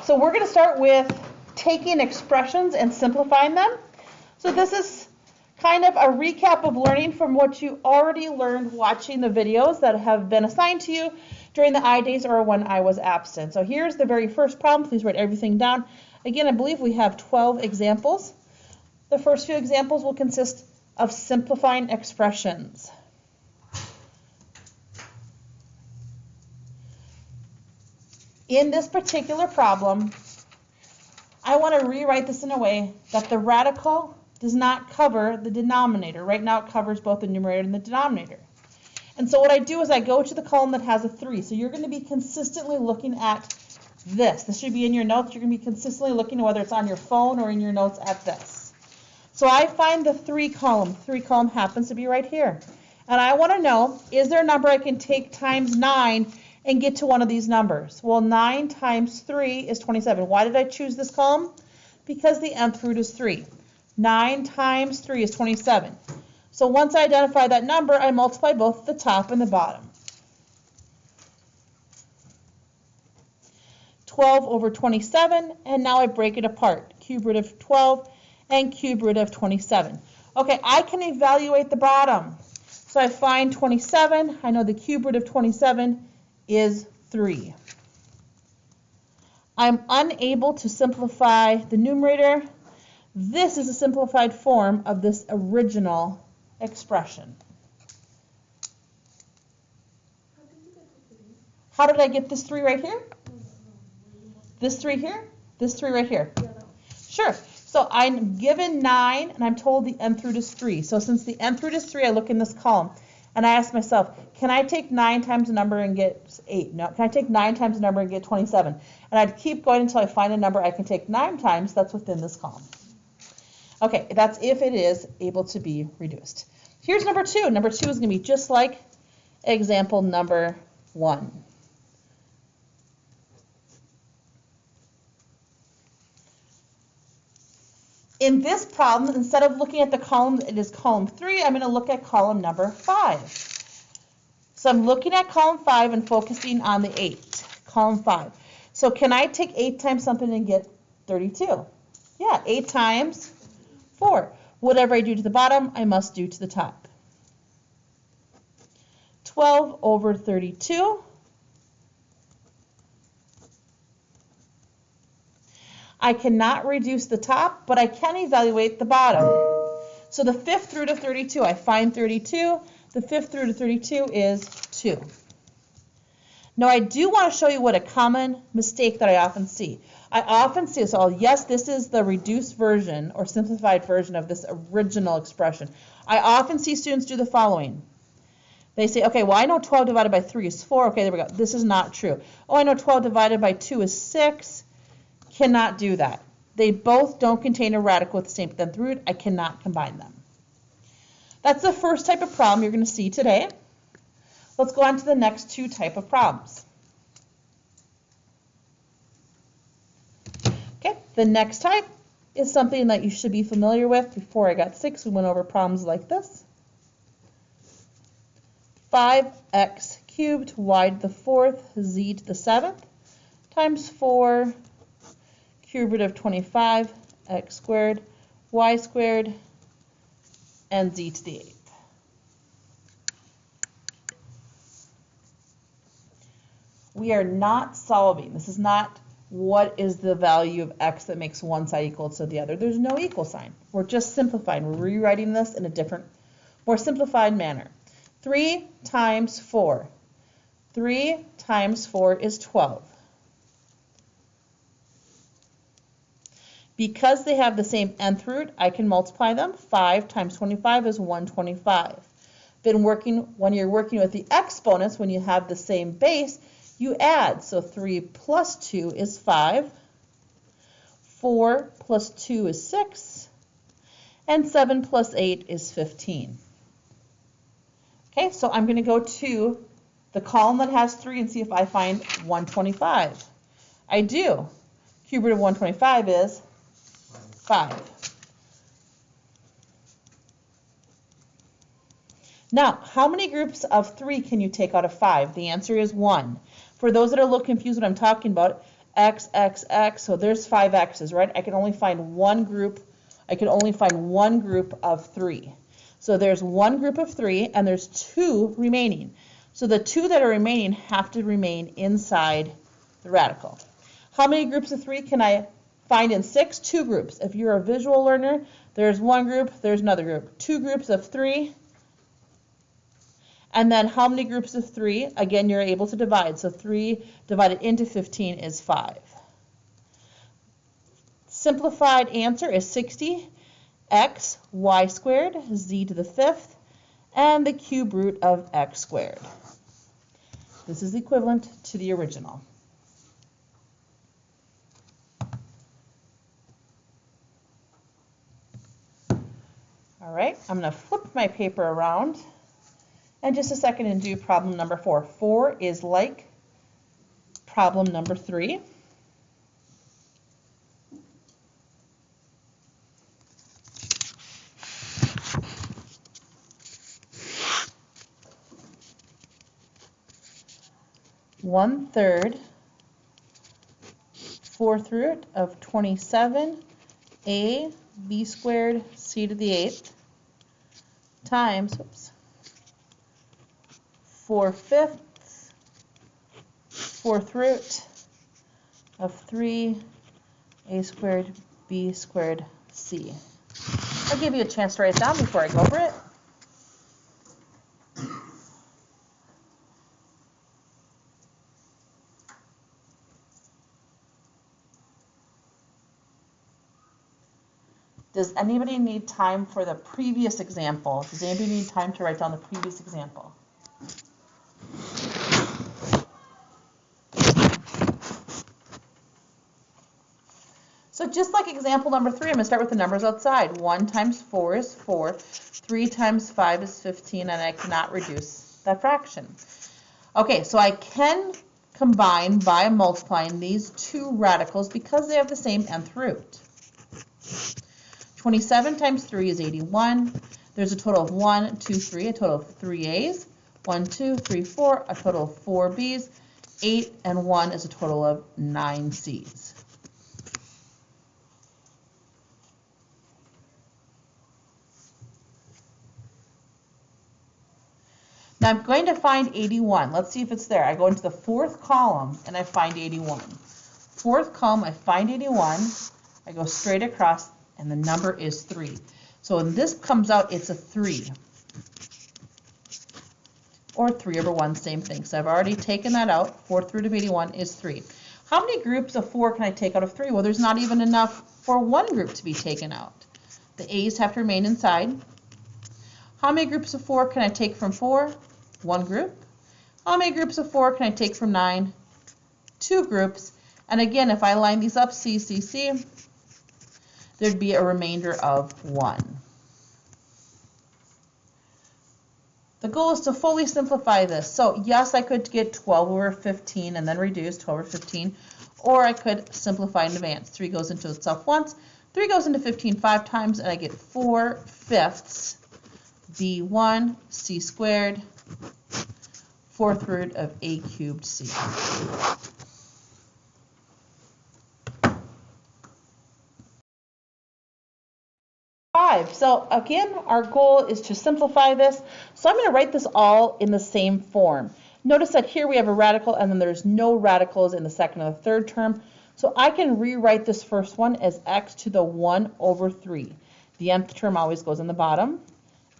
So we're going to start with taking expressions and simplifying them. So this is kind of a recap of learning from what you already learned watching the videos that have been assigned to you during the I days or when I was absent. So here's the very first problem. Please write everything down. Again, I believe we have 12 examples. The first few examples will consist of simplifying expressions. In this particular problem, I want to rewrite this in a way that the radical does not cover the denominator. Right now it covers both the numerator and the denominator. And so what I do is I go to the column that has a 3. So you're going to be consistently looking at this. This should be in your notes. You're going to be consistently looking at whether it's on your phone or in your notes at this. So I find the 3 column. 3 column happens to be right here. And I want to know, is there a number I can take times 9 and get to one of these numbers? Well, 9 times 3 is 27. Why did I choose this column? Because the nth root is 3. 9 times 3 is 27. So once I identify that number, I multiply both the top and the bottom. 12 over 27, and now I break it apart. Cube root of 12 and cube root of 27. Okay, I can evaluate the bottom. So I find 27. I know the cube root of 27 is 3. I'm unable to simplify the numerator. This is a simplified form of this original expression. How did I get this 3 right here? This 3 here? This 3 right here? Sure. So I'm given 9 and I'm told the nth root is 3. So since the nth root is 3, I look in this column and I ask myself, can I take 9 times a number and get 8? No. Can I take 9 times a number and get 27? And I'd keep going until I find a number I can take 9 times that's within this column. Okay, that's if it is able to be reduced. Here's number 2. Number 2 is going to be just like example number 1. In this problem, instead of looking at the column that is column 3, I'm going to look at column number 5. So I'm looking at column 5 and focusing on the 8, column 5. So can I take 8 times something and get 32? Yeah, 8 times 4. Whatever I do to the bottom, I must do to the top. 12 over 32. I cannot reduce the top, but I can evaluate the bottom. So the 5th root of 32, I find 32. The 5th root of 32 is 2. Now I do want to show you what a common mistake that I often see. I often see, so yes, this is the reduced version or simplified version of this original expression. I often see students do the following. They say, okay, well, I know 12 divided by 3 is 4. Okay, there we go. This is not true. Oh, I know 12 divided by 2 is 6. Cannot do that. They both don't contain a radical with the same nth root. I cannot combine them. That's the first type of problem you're going to see today. Let's go on to the next 2 type of problems. Okay, the next type is something that you should be familiar with. Before I got 6, we went over problems like this. 5x cubed y to the 4th z to the 7th times 4 cube root of 25 x squared y squared and z to the 8th. We are not solving. This is not what is the value of x that makes one side equal to the other. There's no equal sign. We're just simplifying. We're rewriting this in a different, more simplified manner. 3 times 4. 3 times 4 is 12. Because they have the same nth root, I can multiply them. 5 times 25 is 125. Then when you're working with the exponents, when you have the same base, you add. So 3 plus 2 is 5. 4 plus 2 is 6. And 7 plus 8 is 15. Okay, so I'm going to go to the column that has 3 and see if I find 125. I do. Cube root of 125 is 5. Now, how many groups of 3 can you take out of 5? The answer is 1. For those that are a little confused what I'm talking about, x, x, x. So there's 5 x's, right? I can only find one group. I can only find one group of 3. So there's one group of 3, and there's 2 remaining. So the 2 that are remaining have to remain inside the radical. How many groups of 3 can I find in 6? 2 groups. If you're a visual learner, there's one group, there's another group. 2 groups of 3. And then how many groups of 3? Again, you're able to divide. So 3 divided into 15 is 5. Simplified answer is 60x y squared, z to the 5th, and the cube root of x squared. This is equivalent to the original. All right, I'm going to flip my paper around in just a second and do problem number 4. 4 is like problem number 3. One-third fourth root of 27 a b squared c to the 8th times 4/5 fourth root of 3 a squared b squared c. I'll give you a chance to write it down before I go over it. Does anybody need time for the previous example? Does anybody need time to write down the previous example? So just like example number 3, I'm going to start with the numbers outside. 1 times 4 is 4. 3 times 5 is 15, and I cannot reduce that fraction. Okay, so I can combine by multiplying these two radicals because they have the same nth root. 27 times 3 is 81. There's a total of 1, 2, 3, a total of 3 A's. 1, 2, 3, 4, a total of 4 B's. 8 and 1 is a total of 9 C's. Now I'm going to find 81. Let's see if it's there. I go into the 4th column and I find 81. 4th column, I find 81. I go straight across and the number is 3. So when this comes out, it's a 3. Or 3 over 1, same thing. So I've already taken that out. 4th root of 81 is 3. How many groups of 4 can I take out of 3? Well, there's not even enough for one group to be taken out. The A's have to remain inside. How many groups of 4 can I take from 4? 1 group. How many groups of 4 can I take from 9? 2 groups. And again, if I line these up, C, C, C, there'd be a remainder of 1. The goal is to fully simplify this. So yes, I could get 12 over 15 and then reduce 12 over 15, or I could simplify in advance. 3 goes into itself once, 3 goes into 15 5 times, and I get 4/5 b1 c squared 4th root of a cubed c. 5. So again, our goal is to simplify this. So I'm going to write this all in the same form. Notice that here we have a radical and then there's no radicals in the second or the third term. So I can rewrite this first one as x to the 1 over 3. The nth term always goes in the bottom.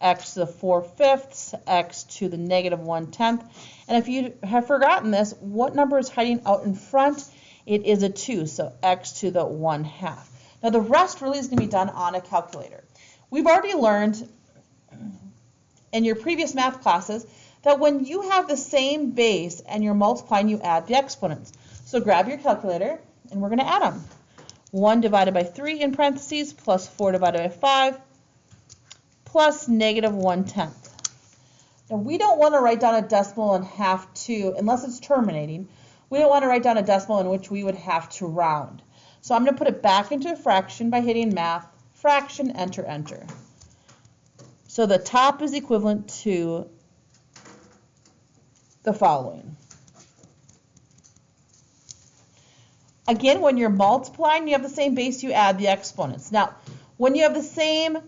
X to the 4/5, x to the negative 1/10. And if you have forgotten this, what number is hiding out in front? It is a 2, so x to the 1/2. Now the rest really is going to be done on a calculator. We've already learned in your previous math classes that when you have the same base and you're multiplying, you add the exponents. So grab your calculator and we're going to add them. 1 divided by 3 in parentheses plus 4 divided by 5 plus negative 1/10. Now we don't want to write down a decimal and have to, unless it's terminating, we don't want to write down a decimal in which we would have to round. So I'm going to put it back into a fraction by hitting math, fraction, enter, enter. So the top is equivalent to the following. Again, when you're multiplying, you have the same base, you add the exponents. Now, when you have the same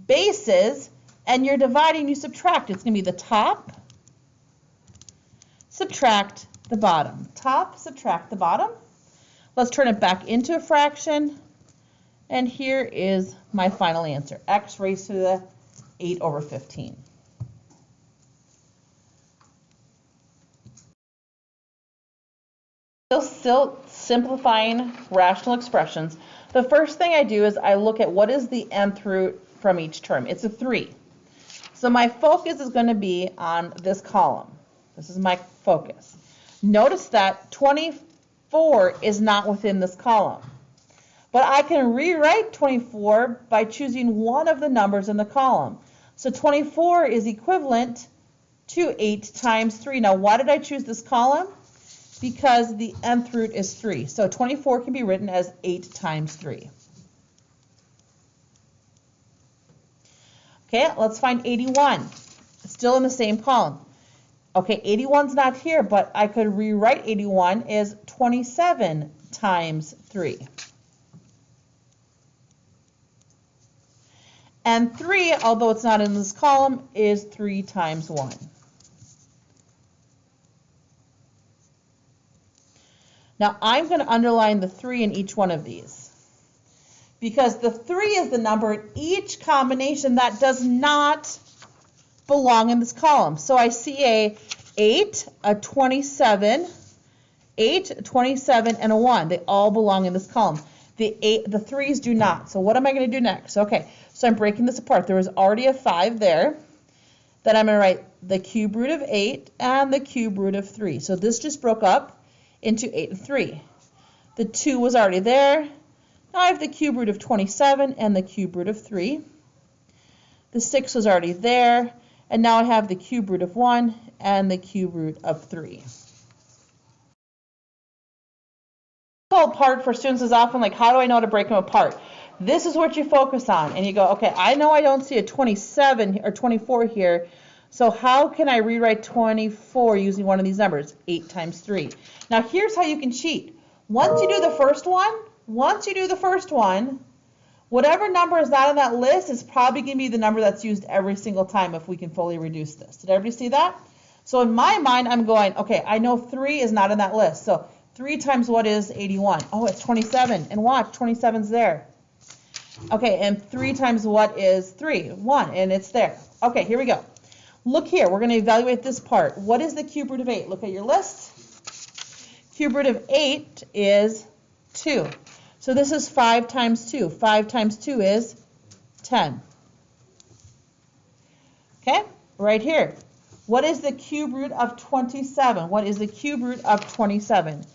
bases and you're dividing, you subtract. It's going to be the top, subtract the bottom. Top, subtract the bottom. Let's turn it back into a fraction. And here is my final answer, x raised to the 8/15. Still simplifying rational expressions. The first thing I do is I look at what is the nth root from each term. It's a 3. So my focus is going to be on this column. This is my focus. Notice that 24 is not within this column. But I can rewrite 24 by choosing one of the numbers in the column. So 24 is equivalent to 8 times 3. Now, why did I choose this column? Because the nth root is 3. So 24 can be written as 8 times 3. Okay, let's find 81. Still in the same column. Okay, 81's not here, but I could rewrite 81 as 27 times 3. And 3, although it's not in this column, is 3 times 1. Now, I'm going to underline the 3 in each one of these, because the 3 is the number in each combination that does not belong in this column. So I see a 8, a 27, 8, a 27, and a 1. They all belong in this column. The 3s do not. So what am I going to do next? Okay, so I'm breaking this apart. There was already a 5 there. Then I'm going to write the cube root of 8 and the cube root of 3. So this just broke up into 8 and 3. The 2 was already there. Now I have the cube root of 27 and the cube root of 3. The 6 was already there. And now I have the cube root of 1 and the cube root of 3. Apart for students is often like, how do I know to break them apart? This is what you focus on. And you go, okay, I know I don't see a 27 or 24 here. So how can I rewrite 24 using one of these numbers? 8 times 3. Now here's how you can cheat. Once you do the first one, whatever number is not in that list is probably going to be the number that's used every single time if we can fully reduce this. Did everybody see that? So in my mind, I'm going, okay, I know 3 is not in that list. So 3 times what is 81? Oh, it's 27. And watch, 27's there. Okay, and 3 times what is 3? 1, and it's there. Okay, here we go. Look here, we're going to evaluate this part. What is the cube root of 8? Look at your list. Cube root of 8 is 2. So this is 5 times 2. 5 times 2 is 10. Okay, right here. What is the cube root of 27? What is the cube root of 27?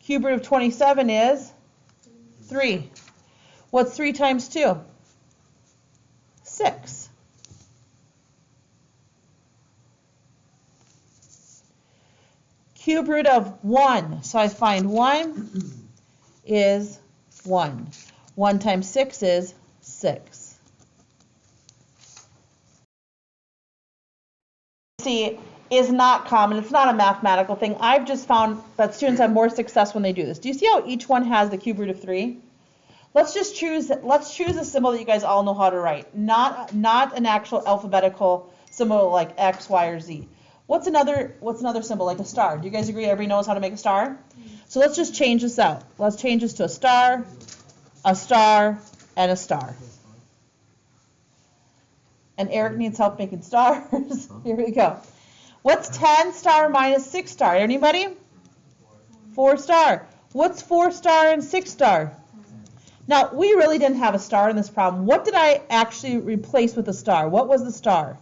Cube root of 27 is 3. What's 3 times 2? 6. Cube root of 1. So I find 1 is 1. 1 times 6 is 6. See, is not common. It's not a mathematical thing. I've just found that students have more success when they do this. Do you see how each one has the cube root of 3? Let's choose a symbol that you guys all know how to write. Not an actual alphabetical symbol like X, Y, or Z. What's another symbol, like a star? Do you guys agree everybody knows how to make a star? So let's just change this out. Let's change this to a star, and a star. And Eric needs help making stars. Here we go. What's 10 star minus 6 star? Anybody? 4 star. What's 4 star and 6 star? Now, we really didn't have a star in this problem. What did I actually replace with a star? What was the star?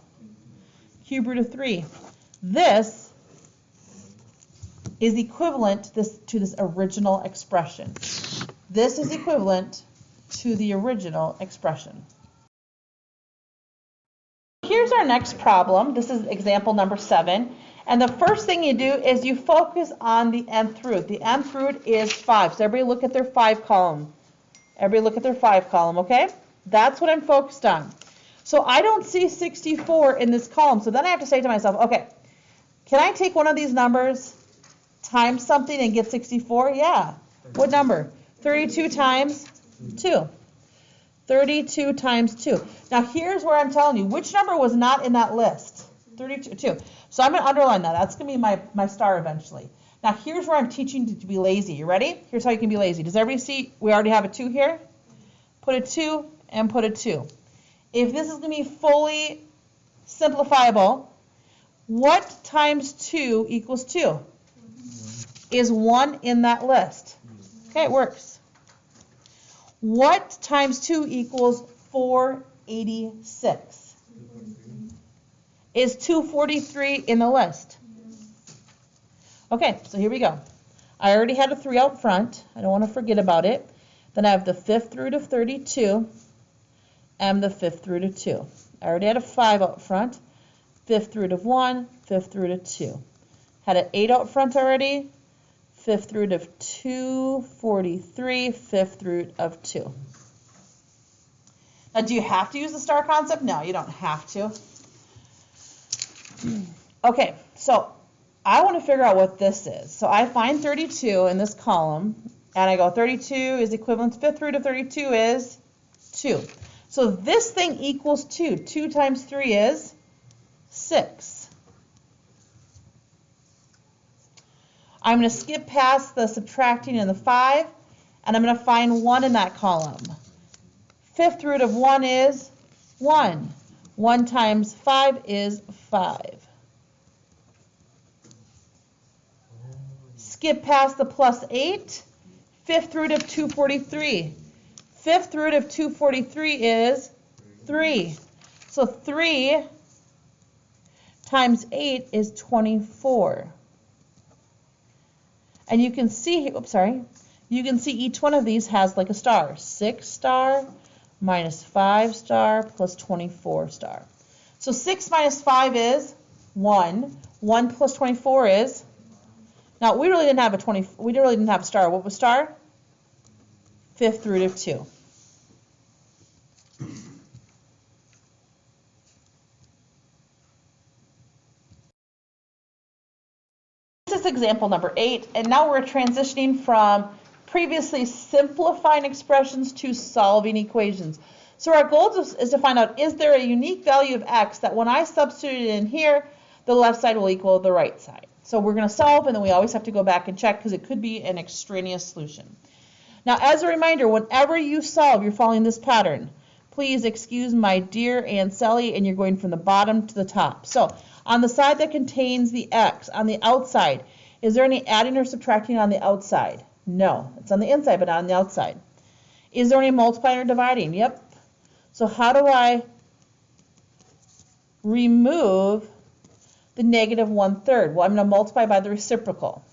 Cube root of 3. This is equivalent to this original expression. This is equivalent to the original expression. Here's our next problem. This is example number 7. And the first thing you do is you focus on the nth root. The nth root is 5. So everybody look at their 5 column. Everybody look at their 5 column, okay? That's what I'm focused on. So I don't see 64 in this column. So then I have to say to myself, okay, can I take one of these numbers, times something, and get 64? Yeah. What number? 32 times 2. 32 times 2. Now here's where I'm telling you, which number was not in that list? 32. So I'm going to underline that. That's going to be my star eventually. Now here's where I'm teaching you to be lazy. You ready? Here's how you can be lazy. Does everybody see we already have a 2 here? Put a 2 and put a 2. If this is going to be fully simplifiable, what times 2 equals 2? Is 1 in that list? Okay, it works. What times 2 equals 486? Is 243 in the list? Okay, so here we go. I already had a 3 out front. I don't want to forget about it. Then I have the 5th root of 32 and the 5th root of 2. I already had a 5 out front. 5th root of 1, 5th root of 2. Had an 8 out front already. 5th root of 243, 5th root of 2. Now, do you have to use the star concept? No, you don't have to. Okay, so I want to figure out what this is. So I find 32 in this column, and I go 32 is equivalent to 5th root of 32 is 2. So this thing equals 2. 2 times 3 is 6. I'm going to skip past the subtracting and the 5, and I'm going to find 1 in that column. 5th root of 1 is 1. 1 times 5 is 5. Skip past the plus 8. 5th root of 243. 5th root of 243 is 3. So 3 times 8 is 24. And you can see, you can see each one of these has like a star. 6 star minus 5 star plus 24 star. So 6 minus 5 is 1. 1 plus 24 is, now we really didn't have a star. What was star? 5th root of 2. This is example number 8, and now we're transitioning from previously simplifying expressions to solving equations. So our goal is to find out, is there a unique value of x that when I substitute it in here, the left side will equal the right side. So we're going to solve, and then we always have to go back and check because it could be an extraneous solution. Now, as a reminder, whenever you solve, you're following this pattern. Please excuse my dear Aunt Sally, and you're going from the bottom to the top. So on the side that contains the x, on the outside, is there any adding or subtracting on the outside? No. It's on the inside, but not on the outside. Is there any multiplying or dividing? Yep. So how do I remove the negative 1/3? Well, I'm going to multiply by the reciprocal.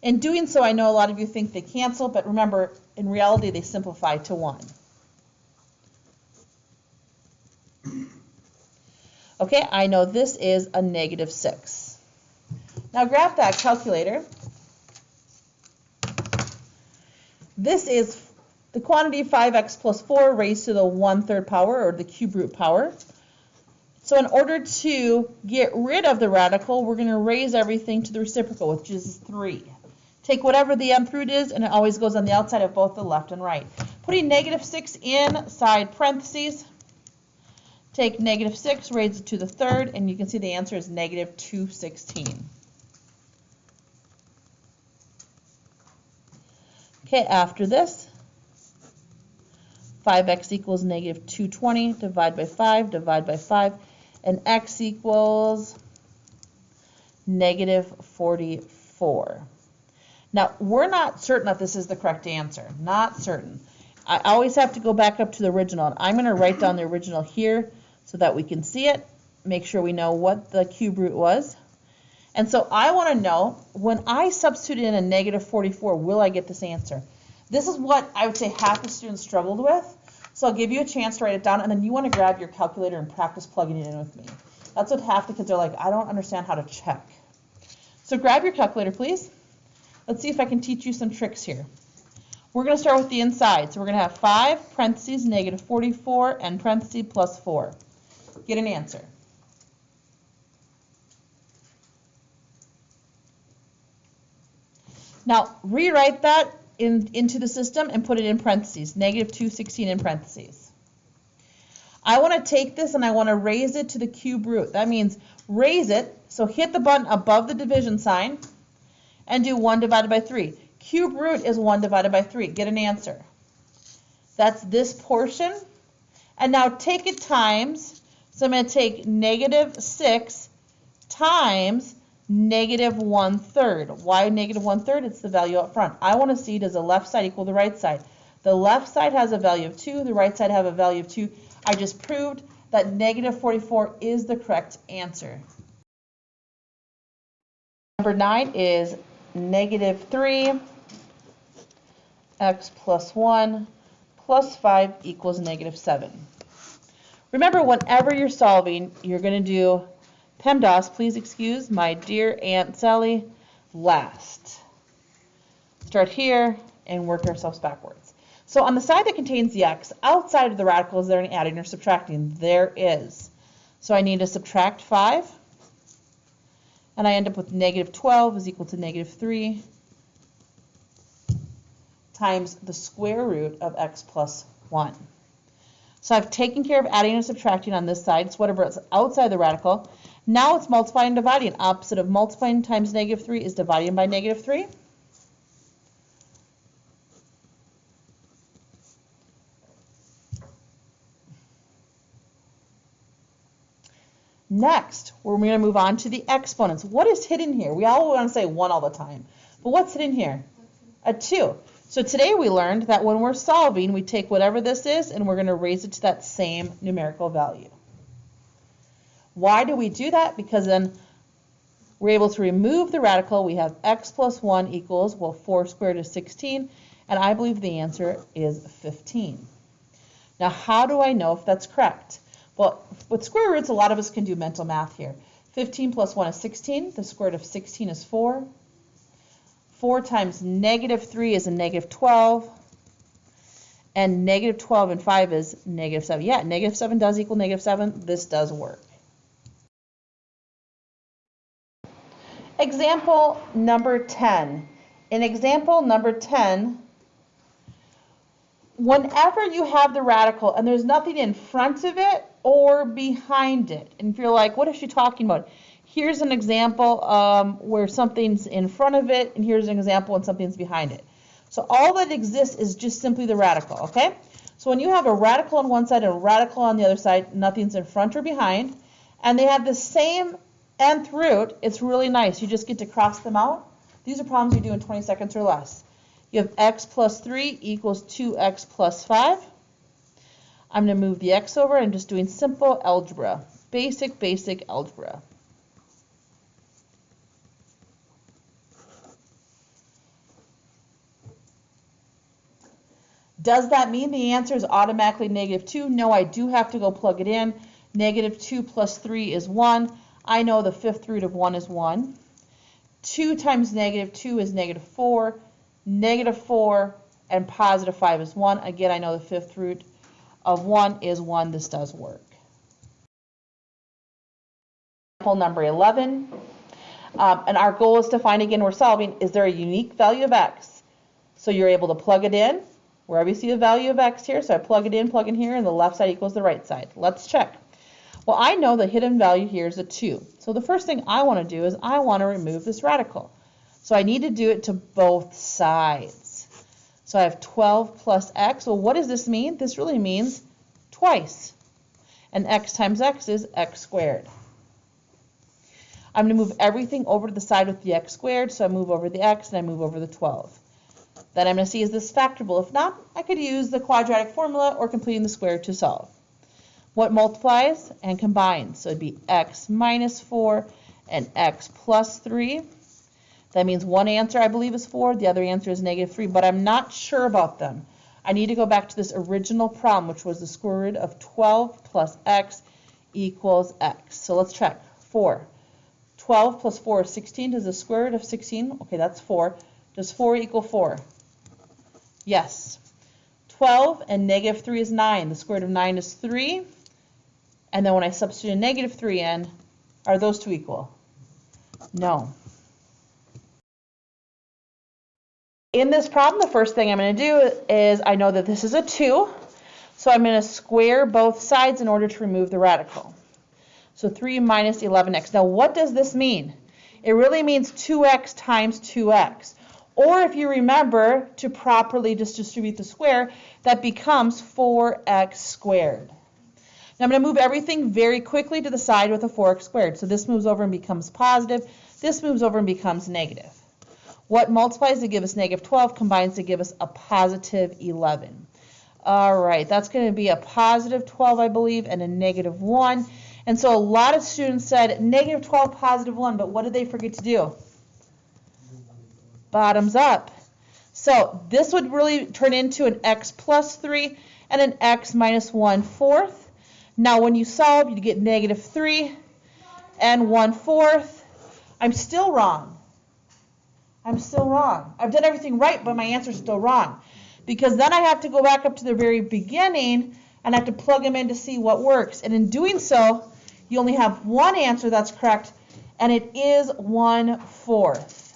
In doing so, I know a lot of you think they cancel, but remember, in reality, they simplify to 1. Okay, I know this is a negative 6. Now grab that calculator. This is the quantity 5x plus 4 raised to the 1/3 power, or the cube root power. So in order to get rid of the radical, we're going to raise everything to the reciprocal, which is 3. Take whatever the nth root is, and it always goes on the outside of both the left and right. Putting negative 6 inside parentheses, take negative 6, raise it to the 3rd, and you can see the answer is negative 216. Okay, after this, 5x equals negative 220, divide by 5, and x equals negative 44. Now, we're not certain if this is the correct answer. Not certain. I always have to go back up to the original, and I'm going to write down the original here so that we can see it, make sure we know what the cube root was. And so I want to know, when I substitute in a negative 44, will I get this answer? This is what I would say half the students struggled with. So I'll give you a chance to write it down, and then you want to grab your calculator and practice plugging it in with me. That's what half the kids are like, I don't understand how to check. So grab your calculator, please. Let's see if I can teach you some tricks here. We're going to start with the inside. So we're going to have 5, parentheses, negative 44, and parentheses plus 4. Get an answer. Now rewrite that into the system and put it in parentheses, -216 in parentheses. I want to take this and I want to raise it to the cube root. That means raise it, so hit the button above the division sign and do 1 divided by 3. Cube root is 1 divided by 3. Get an answer. That's this portion. And now take it times, so I'm going to take -6 times -1/3. Why -1/3? It's the value up front. I want to see, does the left side equal the right side? The left side has a value of 2, the right side have a value of 2. I just proved that -44 is the correct answer. Number 9 is -3 x plus 1 plus 5 equals -7. Remember, whenever you're solving, you're going to do PEMDAS, please excuse my dear Aunt Sally, last. Start here and work ourselves backwards. So on the side that contains the x, outside of the radical, is there any adding or subtracting? There is. So I need to subtract 5. And I end up with -12 is equal to -3 times the square root of x plus 1. So I've taken care of adding and subtracting on this side. It's whatever is outside the radical. Now it's multiplying and dividing. Opposite of multiplying times -3 is dividing by -3. Next, we're going to move on to the exponents. What is hidden here? We all want to say 1 all the time. But what's hidden here? A 2. So today we learned that when we're solving, we take whatever this is and we're going to raise it to that same numerical value. Why do we do that? Because then we're able to remove the radical. We have x plus 1 equals, well, 4 squared is 16, and I believe the answer is 15. Now, how do I know if that's correct? Well, with square roots, a lot of us can do mental math here. 15 plus 1 is 16. The square root of 16 is 4. 4 times -3 is a -12. And -12 and 5 is -7. Yeah, -7 does equal -7. This does work. Example number 10. In example number 10, whenever you have the radical and there's nothing in front of it or behind it, and if you're like, what is she talking about? Here's an example where something's in front of it, and here's an example when something's behind it. So all that exists is just simply the radical, okay? So when you have a radical on one side and a radical on the other side, nothing's in front or behind, and they have the same nth root, it's really nice. You just get to cross them out. These are problems you do in 20 seconds or less. You have x plus 3 equals 2x plus 5. I'm going to move the x over. I'm just doing simple algebra, basic algebra. Does that mean the answer is automatically -2? No, I do have to go plug it in. -2 plus 3 is 1. I know the fifth root of 1 is 1. 2 times -2 is -4. -4 and +5 is 1. Again, I know the fifth root of 1 is 1. This does work. Example number 11. And our goal is to find, again, we're solving, is there a unique value of x? So you're able to plug it in wherever you see the value of x here. So I plug it in here, and the left side equals the right side. Let's check. Well, I know the hidden value here is a 2. So the first thing I want to do is I want to remove this radical. So I need to do it to both sides. So I have 12 plus x. Well, what does this mean? This really means twice. And x times x is x squared. I'm going to move everything over to the side with the x squared. So I move over the x and I move over the 12. Then I'm going to see, is this factorable? If not, I could use the quadratic formula or completing the square to solve. What multiplies and combines? So it'd be x minus 4 and x plus 3. That means one answer, I believe, is 4. The other answer is -3, but I'm not sure about them. I need to go back to this original problem, which was the square root of 12 plus x equals x. So let's check. 4. 12 plus 4 is 16. Does the square root of 16? Okay, that's 4. Does 4 equal 4? Yes. 12 and -3 is 9. The square root of 9 is 3. And then when I substitute a -3 in, are those two equal? No. In this problem, the first thing I'm going to do is I know that this is a 2, so I'm going to square both sides in order to remove the radical. So 3 minus 11x. Now, what does this mean? It really means 2x times 2x. Or if you remember to properly just distribute the square, that becomes 4x squared. Now I'm going to move everything very quickly to the side with a 4x squared. So this moves over and becomes positive. This moves over and becomes negative. What multiplies to give us negative 12 combines to give us a positive 11. All right, that's going to be a positive 12, I believe, and a negative 1. And so a lot of students said negative 12, positive 1, but what did they forget to do? Bottoms up. So this would really turn into an x plus 3 and an x minus 1/4. Now when you solve, you get negative 3 and 1/4. I'm still wrong. I'm still wrong. I've done everything right, but my answer is still wrong. Because then I have to go back up to the very beginning and I have to plug them in to see what works. And in doing so, you only have one answer that's correct, and it is 1/4.